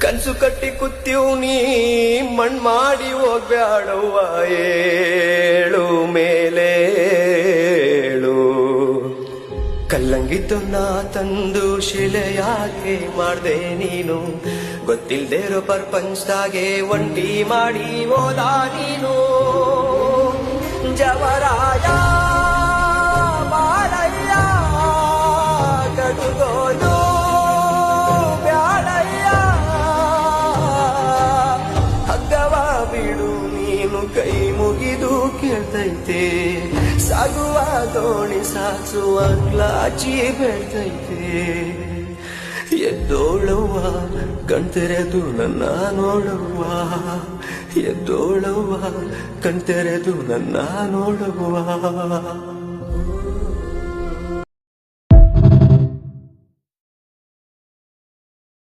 ಕನ್ಸು ಕಟ್ಟಿ ಕುತ್ತೀವ್ ನೀ ಮಣ್ ಮಾಡಿ ಹೋಗ್ಬ್ಯಾಡವ್ವ ಏಳು ಮೇಲೇಳು ಕಲ್ಲಂಗಿತ್ತು ನಾ ತಂದು ಶಿಲೆಯಾಗೆ ಮಾಡ್ದೆ ನೀನು ಗೊತ್ತಿಲ್ದೇರೋ ಪ್ರಪಂಚದಾಗೆ ಒಂಟಿ ಮಾಡಿ ಹೋದ ನೀನು ಜವರಾಯ ಬಾಳಯ್ಯ ಕಡುಗೋಲು ಕೈ ಮುಗಿದು ಕೇಳ್ತೈತೆ ಸಾಗುವ ದೋಣಿ ಸಾಗಿಸುವ ಕ್ಲಾಚಿ ಬೆಳ್ತೈತೆ ಎದ್ದೋಳವ್ವ ಕಣ್ತೆರೆದು ನನ್ನ ನೋಡವ್ವ ಎದ್ದೋಳವ್ವ ಕಣ್ತೆರೆದು ನನ್ನ ನೋಡವ್ವ